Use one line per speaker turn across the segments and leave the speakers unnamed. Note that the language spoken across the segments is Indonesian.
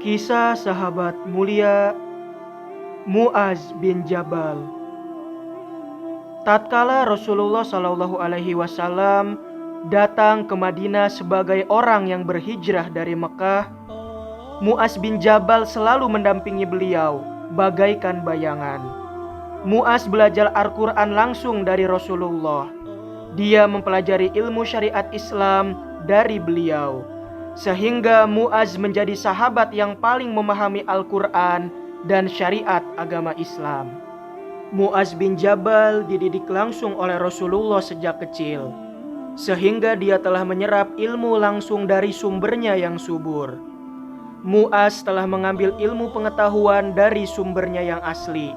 Kisah sahabat mulia Muaz bin Jabal. Tatkala Rasulullah Shallallahu Alaihi Wasallam datang ke Madinah sebagai orang yang berhijrah dari Mekah, Muaz bin Jabal selalu mendampingi beliau bagaikan bayangan. Muaz belajar Al-Quran langsung dari Rasulullah. Dia mempelajari ilmu syariat Islam dari beliau, sehingga Muaz menjadi sahabat yang paling memahami Al-Quran dan syariat agama Islam. Muaz bin Jabal dididik langsung oleh Rasulullah sejak kecil, sehingga dia telah menyerap ilmu langsung dari sumbernya yang subur. Muaz telah mengambil ilmu pengetahuan dari sumbernya yang asli.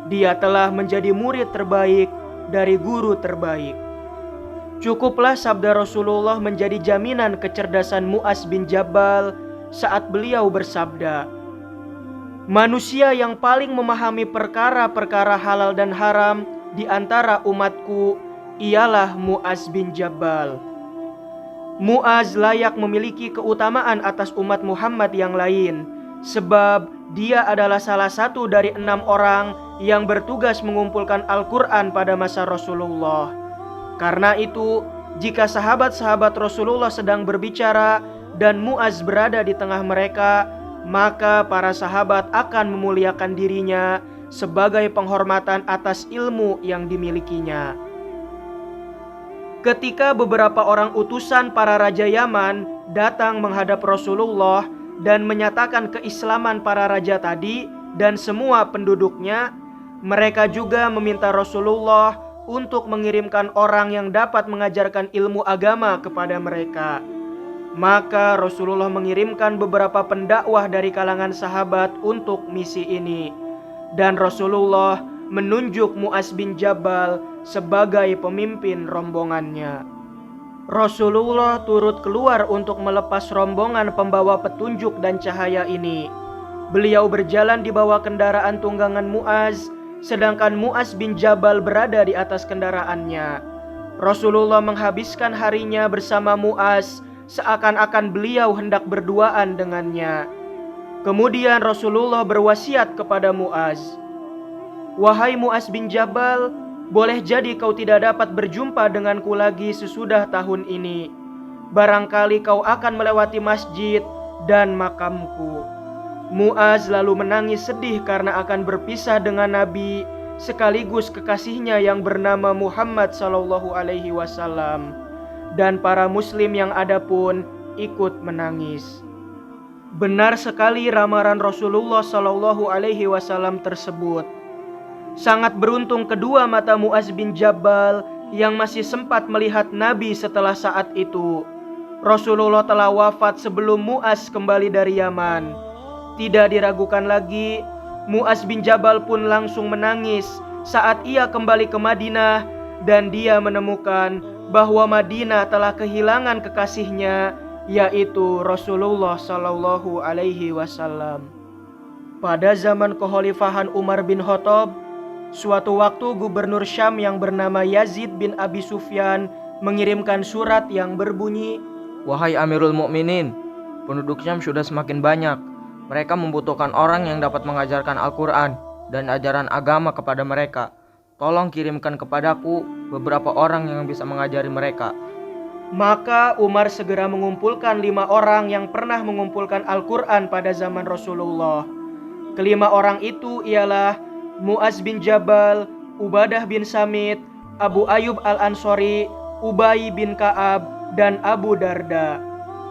Dia telah menjadi murid terbaik dari guru terbaik. Cukuplah sabda Rasulullah menjadi jaminan kecerdasan Muaz bin Jabal saat beliau bersabda, "Manusia yang paling memahami perkara-perkara halal dan haram di antara umatku ialah Muaz bin Jabal." Muaz layak memiliki keutamaan atas umat Muhammad yang lain, sebab dia adalah salah satu dari 6 orang yang bertugas mengumpulkan Al-Quran pada masa Rasulullah. Karena itu, jika sahabat-sahabat Rasulullah sedang berbicara dan Muaz berada di tengah mereka, maka para sahabat akan memuliakan dirinya sebagai penghormatan atas ilmu yang dimilikinya. Ketika beberapa orang utusan para raja Yaman datang menghadap Rasulullah dan menyatakan keislaman para raja tadi dan semua penduduknya, mereka juga meminta Rasulullah untuk mengirimkan orang yang dapat mengajarkan ilmu agama kepada mereka. Maka Rasulullah mengirimkan beberapa pendakwah dari kalangan sahabat untuk misi ini, dan Rasulullah menunjuk Muaz bin Jabal sebagai pemimpin rombongannya. Rasulullah turut keluar untuk melepas rombongan pembawa petunjuk dan cahaya ini. Beliau berjalan di bawah kendaraan tunggangan Muaz, sedangkan Muaz bin Jabal berada di atas kendaraannya. Rasulullah menghabiskan harinya bersama Muaz seakan-akan beliau hendak berduaan dengannya. Kemudian Rasulullah berwasiat kepada Muaz, "Wahai Muaz bin Jabal, boleh jadi kau tidak dapat berjumpa denganku lagi sesudah tahun ini. Barangkali kau akan melewati masjid dan makamku." Muaz lalu menangis sedih karena akan berpisah dengan Nabi sekaligus kekasihnya yang bernama Muhammad sallallahu alaihi wasallam, dan para muslim yang ada pun ikut menangis. Benar sekali ramalan Rasulullah sallallahu alaihi wasallam tersebut. Sangat beruntung kedua mata Muaz bin Jabal yang masih sempat melihat Nabi setelah saat itu. Rasulullah telah wafat sebelum Muaz kembali dari Yaman. Tidak diragukan lagi, Muaz bin Jabal pun langsung menangis saat ia kembali ke Madinah dan dia menemukan bahwa Madinah telah kehilangan kekasihnya, yaitu Rasulullah Shallallahu Alaihi Wasallam. Pada zaman kekhalifahan Umar bin Khattab, suatu waktu gubernur Syam yang bernama Yazid bin Abi Sufyan mengirimkan surat yang berbunyi,
"Wahai Amirul Mukminin, penduduk Syam sudah semakin banyak. Mereka membutuhkan orang yang dapat mengajarkan Al-Quran dan ajaran agama kepada mereka. Tolong kirimkan kepadaku beberapa orang yang bisa mengajari mereka."
Maka Umar segera mengumpulkan 5 orang yang pernah mengumpulkan Al-Quran pada zaman Rasulullah. Kelima orang itu ialah Muaz bin Jabal, Ubadah bin Samit, Abu Ayyub al-Ansori, Ubay bin Ka'ab, dan Abu Darda.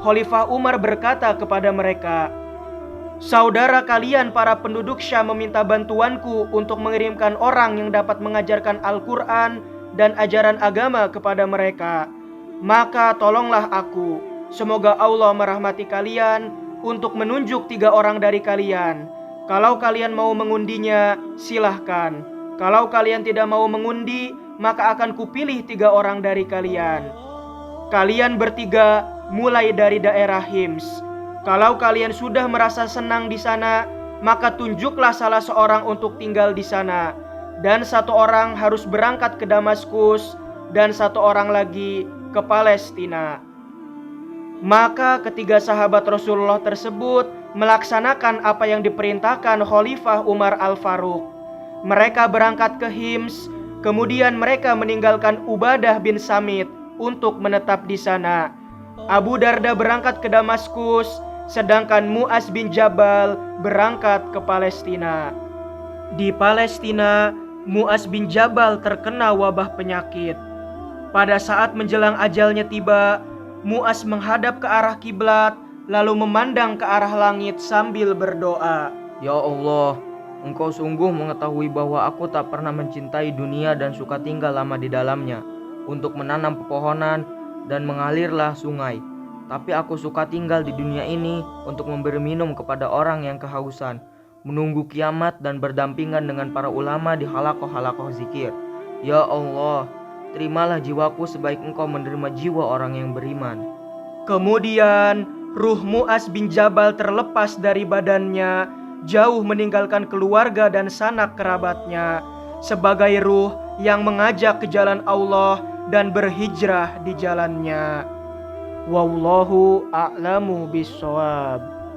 Khalifah Umar berkata kepada mereka, "Saudara kalian para penduduk Syam meminta bantuanku untuk mengirimkan orang yang dapat mengajarkan Al-Quran dan ajaran agama kepada mereka. Maka tolonglah aku. Semoga Allah merahmati kalian untuk menunjuk 3 orang dari kalian. Kalau kalian mau mengundinya, silahkan. Kalau kalian tidak mau mengundi, maka akan kupilih 3 orang dari kalian. Kalian bertiga mulai dari daerah Hims. Kalau kalian sudah merasa senang di sana, maka tunjuklah salah seorang untuk tinggal di sana. Dan 1 orang harus berangkat ke Damaskus, dan 1 orang lagi ke Palestina." Maka ketiga sahabat Rasulullah tersebut melaksanakan apa yang diperintahkan Khalifah Umar Al-Faruq. Mereka berangkat ke Hims, kemudian mereka meninggalkan Ubadah bin Samit untuk menetap di sana. Abu Darda berangkat ke Damaskus, sedangkan Mu'az bin Jabal berangkat ke Palestina. Di Palestina, Mu'az bin Jabal terkena wabah penyakit. Pada saat menjelang ajalnya tiba, Mu'az menghadap ke arah kiblat, lalu memandang ke arah langit sambil berdoa.
Ya Allah, Engkau sungguh mengetahui bahwa aku tak pernah mencintai dunia dan suka tinggal lama di dalamnya, untuk menanam pepohonan dan mengalirlah sungai. Tapi aku suka tinggal di dunia ini untuk memberi minum kepada orang yang kehausan, menunggu kiamat dan berdampingan dengan para ulama di halakoh-halakoh zikir. Ya Allah, terimalah jiwaku sebaik Engkau menerima jiwa orang yang beriman.
Kemudian ruh Mu'az bin Jabal terlepas dari badannya, jauh meninggalkan keluarga dan sanak kerabatnya, sebagai ruh yang mengajak ke jalan Allah dan berhijrah di jalannya. Wallahu a'lamu bishawab.